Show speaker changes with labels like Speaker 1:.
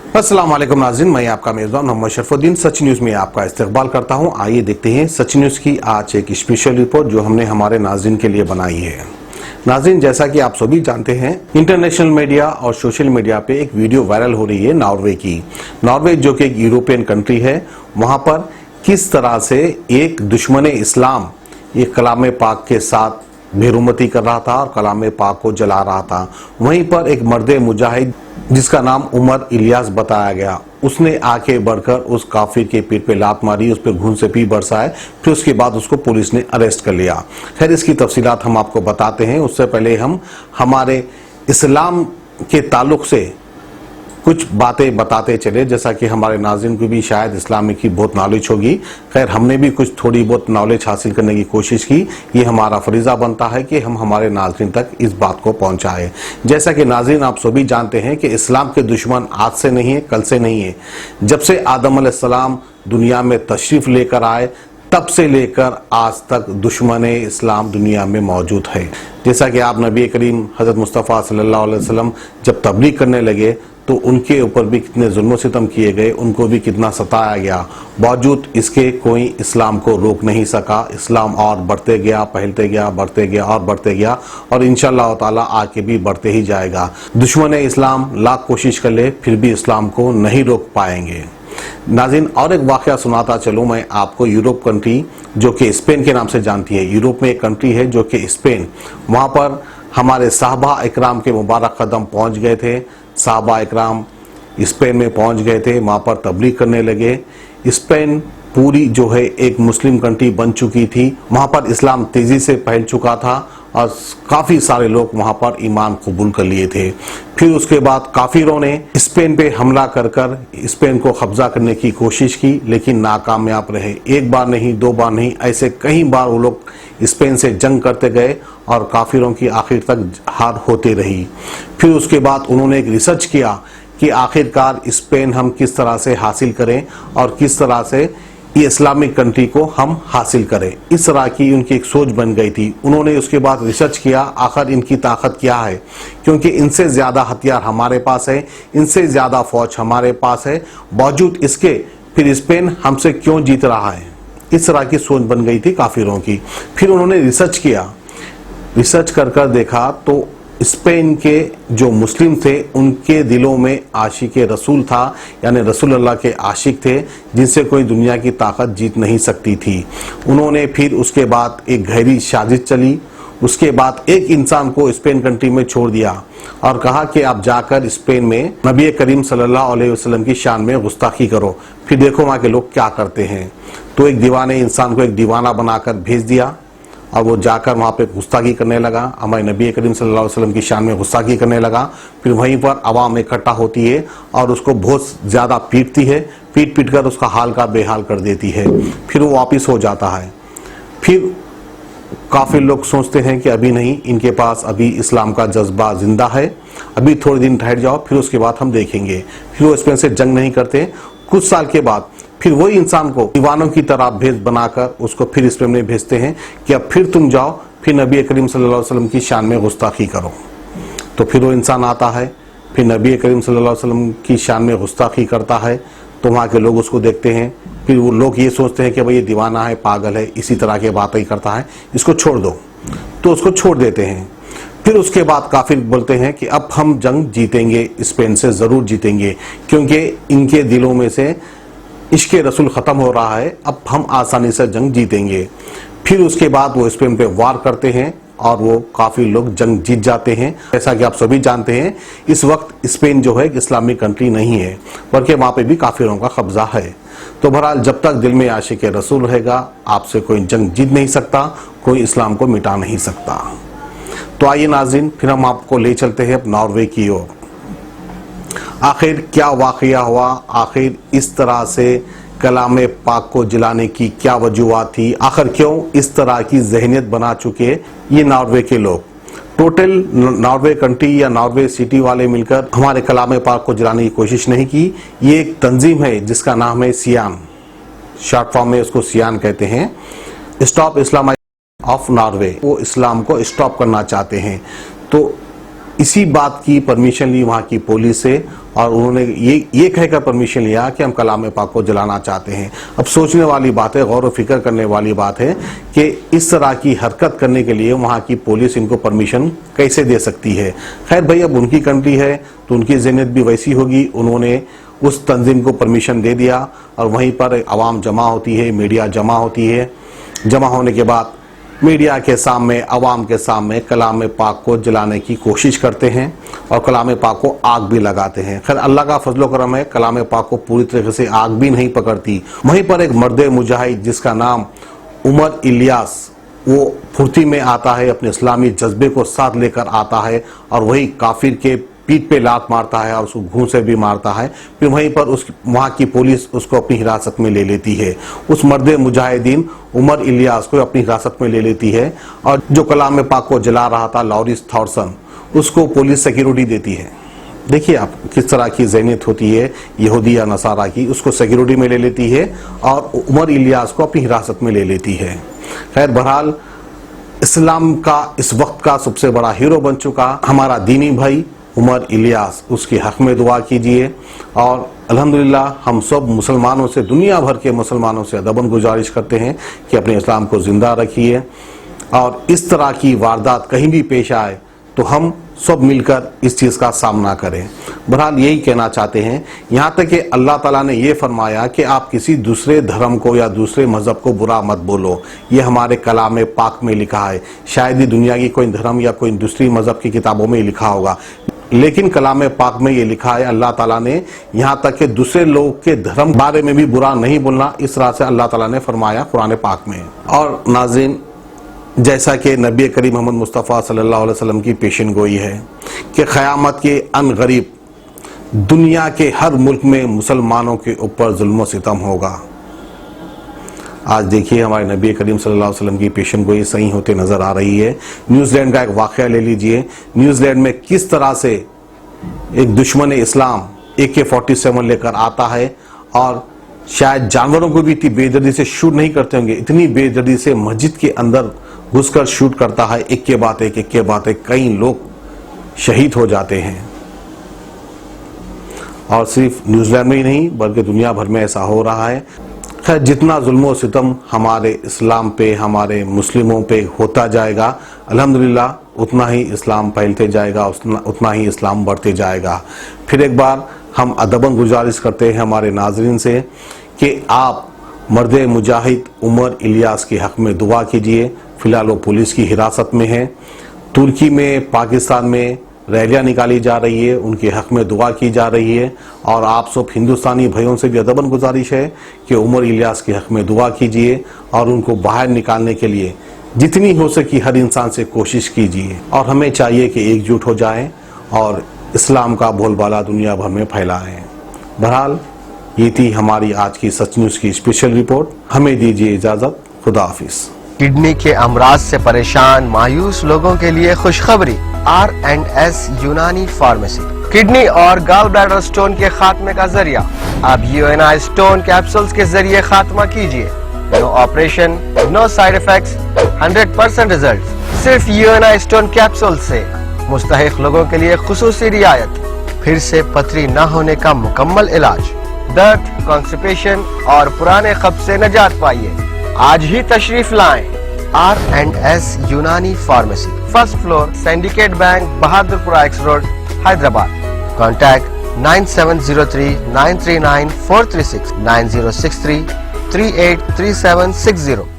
Speaker 1: अस्सलाम वालेकुम नाज़रीन, मैं आपका मेज़बान मोहम्मद शरफुद्दीन सच न्यूज़ में आपका इस्तकबाल करता हूं। आइए देखते हैं सच न्यूज़ की आज एक स्पेशल रिपोर्ट जो हमने हमारे नाज़रीन के लिए बनाई है। नाज़रीन, जैसा कि आप सभी जानते हैं, इंटरनेशनल मीडिया और सोशल मीडिया पे एक वीडियो वायरल हो रही है नॉर्वे की। नॉर्वे जो कि एक यूरोपियन कंट्री है, वहां पर किस तरह से एक दुश्मन इस्लाम एक कलाम पाक के साथ बेरुमती कर रहा था और कलाम पाक को जला रहा था। वहीं पर एक मर्द मुजाहिद जिसका नाम उमर इलियास बताया गया, उसने आके बढ़कर उस काफिर के पीठ पे लात मारी, उस पर खून से पी बरसाए। फिर उसके बाद उसको पुलिस ने अरेस्ट कर लिया। खैर, इसकी तफसीलात हम आपको बताते हैं। उससे पहले हम हमारे इस्लाम के ताल्लुक से कुछ बातें बताते चले, जैसा कि हमारे नाज़रीन को भी शायद इस्लाम की बहुत नॉलेज होगी। खैर, हमने भी कुछ थोड़ी बहुत नॉलेज हासिल करने की कोशिश की। ये हमारा फरीज़ा बनता है कि हम हमारे नाज़रीन तक इस बात को पहुंचाएं। जैसा कि नाज़रीन आप सभी जानते हैं कि इस्लाम के दुश्मन आज से नहीं है, कल से नहीं है। जब से आदम अलैहिस्सलाम दुनिया में तशरीफ़ लेकर आए, तब से लेकर आज तक दुश्मन इस्लाम दुनिया में मौजूद है। जैसा कि आप नबी करीम हज़रत मुस्तफ़ा सल्लल्लाहु अलैहि वसल्लम जब तबलीग करने लगे तो उनके ऊपर भी कितने जुल्म सितम किए गए, उनको भी कितना सताया गया। बावजूद इसके कोई इस्लाम को रोक नहीं सका। इस्लाम और बढ़ते गया, फैलते गया, बढ़ते गया और बढ़ते गया, और इंशाअल्लाह ताला आगे भी बढ़ते ही जाएगा। दुश्मन इस्लाम लाख कोशिश कर ले, फिर भी इस्लाम को नहीं रोक पाएंगे। नाज़रीन, और एक वाक़या सुनाता चलूँ मैं आपको। यूरोप कंट्री जो कि स्पेन के नाम से जानती है, यूरोप में एक कंट्री है जो कि स्पेन, वहाँ पर हमारे साहबा इकराम के मुबारक कदम पहुँच गए थे। साहबा इकराम स्पेन में पहुंच गए थे, वहाँ पर तबलीग करने लगे। स्पेन पूरी जो है एक मुस्लिम कंट्री बन चुकी थी। वहाँ पर इस्लाम तेज़ी से फैल चुका था और काफ़ी सारे लोग वहाँ पर ईमान कबूल कर लिए थे। फिर उसके बाद काफिरों ने स्पेन पे हमला कर कर स्पेन को कब्जा करने की कोशिश की, लेकिन नाकामयाब रहे। एक बार नहीं, दो बार नहीं, ऐसे कई बार वो लोग स्पेन से जंग करते गए और काफिरों की आखिर तक हार होती रही। फिर उसके बाद उन्होंने एक रिसर्च किया कि आखिरकार स्पेन हम किस तरह से हासिल करें और किस तरह से ये इस्लामिक कंट्री को हम हासिल करें। इस तरह की उनकी एक सोच बन गई थी। उन्होंने उसके बाद रिसर्च किया आखिर इनकी ताकत क्या है, क्योंकि इनसे ज़्यादा हथियार हमारे पास है, इनसे ज़्यादा फौज हमारे पास है, बावजूद इसके फिर स्पेन हमसे क्यों जीत रहा है। इस तरह की सोच बन गई थी काफिरों की। फिर उन्होंने रिसर्च किया, रिसर्च कर कर देखा तो स्पेन के जो मुस्लिम थे उनके दिलों में आशिक रसूल था, यानी रसूल अल्लाह के आशिक थे, जिनसे कोई दुनिया की ताकत जीत नहीं सकती थी। उन्होंने फिर उसके बाद एक गहरी साजिश चली। उसके बाद एक इंसान को स्पेन कंट्री में छोड़ दिया और कहा कि आप जाकर स्पेन में नबी करीम सल्लल्लाहु अलैहि वसल्लम की शान में गुस्ताखी करो, फिर देखो वहाँ के लोग क्या करते हैं। तो एक दीवाने इंसान को एक दीवाना बनाकर भेज दिया और वो जाकर वहाँ पे गुस्ताखी करने लगा, हमारे नबी करीम सल्लल्लाहु अलैहि वसल्लम की शान में गुस्ताखी करने लगा। फिर वहीं पर आवाम इकट्ठा होती है और उसको बहुत ज़्यादा पीटती है, पीट पीट कर उसका हाल का बेहाल कर देती है। फिर वो वापस हो जाता है। फिर काफ़ी लोग सोचते हैं कि अभी नहीं, इनके पास अभी इस्लाम का जज्बा जिंदा है, अभी थोड़े दिन ठहर जाओ, फिर उसके बाद हम देखेंगे। फिर वो स्पेन से जंग नहीं करते। कुछ साल के बाद फिर वही इंसान को दीवानों की तरह भेज बनाकर उसको फिर स्पेन में भेजते हैं कि अब फिर तुम जाओ, फिर नबी करीम सल्लल्लाहु अलैहि वसल्लम की शान में गुस्ताखी करो। तो फिर वो इंसान आता है, फिर नबी करीम सल्लल्लाहु अलैहि वसल्लम की शान में गुस्ताखी करता है। तो वहाँ के लोग उसको देखते हैं, फिर वो लोग ये सोचते हैं कि भाई ये दीवाना है, पागल है, इसी तरह की बातें ही करता है, इसको छोड़ दो। तो उसको छोड़ देते हैं। फिर उसके बाद काफिर बोलते हैं कि अब हम जंग जीतेंगे, स्पेन से ज़रूर जीतेंगे, क्योंकि इनके दिलों में से इश्क रसूल ख़त्म हो रहा है, अब हम आसानी से जंग जीतेंगे। फिर उसके बाद वो स्पेन पे वार करते हैं और वो काफ़ी लोग जंग जीत जाते हैं। जैसा कि आप सभी जानते हैं, इस वक्त स्पेन जो है एक इस्लामिक कंट्री नहीं है, बल्कि वहाँ पे भी काफिरों का कब्जा है। तो बहरहाल जब तक दिल में आशिक रसूल रहेगा, आपसे कोई जंग जीत नहीं सकता, कोई इस्लाम को मिटा नहीं सकता। तो आइए नाज़रीन, फिर हम आपको ले चलते हैं नॉर्वे की ओर। आखिर क्या वाक़या हुआ, आखिर इस तरह से कलाम पाक को जलाने की क्या वजूहत थी, आखिर क्यों इस तरह की जहनियत बना चुके ये नॉर्वे के लोग। टोटल नॉर्वे कंट्री या नॉर्वे सिटी वाले मिलकर हमारे कलाम पाक को जलाने की कोशिश नहीं की। ये एक तंजीम है जिसका नाम है सियान, शॉर्ट फॉर्म में उसको सियान कहते हैं, स्टॉप इस्लाम ऑफ नॉर्वे। वो इस्लाम को स्टॉप करना चाहते हैं। तो इसी बात की परमिशन ली वहाँ की पुलिस से और उन्होंने ये कहकर परमिशन लिया कि हम कलाम पाक को जलाना चाहते हैं। अब सोचने वाली बात है, गौर व फिक्र करने वाली बात है कि इस तरह की हरकत करने के लिए वहाँ की पुलिस इनको परमिशन कैसे दे सकती है। खैर भाई, अब उनकी कंट्री है तो उनकी ज़हनियत भी वैसी होगी। उन्होंने उस तंजीम को परमिशन दे दिया और वहीं पर आवाम जमा होती है, मीडिया जमा होती है। जमा होने के बाद मीडिया के सामने, अवाम के सामने कलाम पाक को जलाने की कोशिश करते हैं और कलाम पाक को आग भी लगाते हैं। खैर अल्लाह का फजल करम है, कलाम पाक को पूरी तरीके से आग भी नहीं पकड़ती। वहीं पर एक मर्द मुजाहिद जिसका नाम उमर इलियास, वो फुर्ती में आता है, अपने इस्लामी जज्बे को साथ लेकर आता है और वही काफिर के पीठ पे लात मारता है और उसको घूंसे से भी मारता है। फिर वहीं पर वहाँ की पुलिस उसको अपनी हिरासत में ले लेती है। उस मर्द मुजाहिदीन उमर इलियास को अपनी हिरासत में ले लेती है और जो कलाम पाक को जला रहा था लॉरिस थॉर्सन, उसको पुलिस सिक्योरिटी देती है। देखिए आप किस तरह की ज़हनियत होती है यहूदी या नसारा की। उसको सिक्योरिटी में ले लेती है और उमर इलियास को अपनी हिरासत में ले लेती है। खैर बहरहाल, इस्लाम का इस वक्त का सबसे बड़ा हीरो बन चुका हमारा दीनी भाई उमर इलियास, उसके हक में दुआ कीजिए। और अल्हम्दुलिल्लाह हम सब मुसलमानों से, दुनिया भर के मुसलमानों से अदबन गुजारिश करते हैं कि अपने इस्लाम को ज़िंदा रखिए और इस तरह की वारदात कहीं भी पेश आए तो हम सब मिलकर इस चीज़ का सामना करें। बहरहाल यही कहना चाहते हैं। यहाँ तक कि अल्लाह ताला ने ये फरमाया कि आप किसी दूसरे धर्म को या दूसरे मज़हब को बुरा मत बोलो। ये हमारे कलाम पाक में लिखा है। शायद ही दुनिया की कोई धर्म या कोई दूसरी मज़हब की किताबों में लिखा होगा, लेकिन कलाम पाक में ये लिखा है। अल्लाह ताला ने यहाँ तक कि दूसरे लोग के धर्म बारे में भी बुरा नहीं बोलना, इस तरह से अल्लाह ताला ने फरमाया कुरान पाक में। और नाज़रीन, जैसा कि नबी करीम मोहम्मद मुस्तफ़ा सल्लल्लाहु अलैहि वसल्लम की पेशन गोई है कि क़यामत के अनगरीब दुनिया के हर मुल्क में मुसलमानों के ऊपर जुल्म सितम होगा। आज देखिए हमारे नबी करीम सल्लल्लाहु अलैहि वसल्लम की पेशन गोई सही होते नजर आ रही है। न्यूजीलैंड का एक वाक़या ले लीजिए। न्यूजीलैंड में किस तरह से एक दुश्मन इस्लाम AK-47 लेकर आता है और शायद जानवरों को भी इतनी बेदर्दी से शूट नहीं करते होंगे, इतनी बेदर्दी से मस्जिद के अंदर घुसकर शूट करता है। एक के बाद एक कई लोग शहीद हो जाते हैं। और सिर्फ न्यूजीलैंड में ही नहीं बल्कि दुनिया भर में ऐसा हो रहा है। खैर, जितना जुल्म सितम हमारे इस्लाम पे, हमारे मुस्लिमों पे होता जाएगा, अल्हम्दुलिल्लाह उतना ही इस्लाम फैलते जाएगा, उतना ही इस्लाम बढ़ते जाएगा। फिर एक बार हम अदबन गुजारिश करते हैं हमारे नाजरीन से कि आप मर्द मुजाहिद उमर इलियास के हक में दुआ कीजिए। फिलहाल वो पुलिस की हिरासत में है। तुर्की में, पाकिस्तान में रैलियां निकाली जा रही है, उनके हक में दुआ की जा रही है। और आप सब हिंदुस्तानी भाइयों से भी अदबन गुजारिश है कि उमर इलियास के हक में दुआ कीजिए और उनको बाहर निकालने के लिए जितनी हो सकी हर इंसान से कोशिश कीजिए। और हमें चाहिए कि एकजुट हो जाएं और इस्लाम का बोलबाला दुनिया भर में फैलाएं। बहरहाल ये थी हमारी आज की सच न्यूज़ की स्पेशल रिपोर्ट। हमें दीजिए इजाज़त। खुदा हाफिज़।
Speaker 2: किडनी के अमराज से परेशान मायूस लोगों के लिए खुशखबरी, R&S यूनानी फार्मेसी किडनी और गॉल ब्लैडर स्टोन के खात्मे का जरिया। अब UNI स्टोन कैप्सूल्स के जरिए खात्मा कीजिए। No operation, no side effects, 100% result. सिर्फ UNI स्टोन कैप्सूल से मुस्तहिक लोगों के लिए खुसूसी रियायत। फिर से पथरी न होने का मुकम्मल इलाज, दर्द, कॉन्स्टिपेशन और पुराने कब्ज से निजात पाइए। आज ही तशरीफ लाएं। R&S यूनानी pharmacy, first floor, syndicate bank, Bahadurpura X road, Hyderabad. Contact 9703 939 436 9063 383760।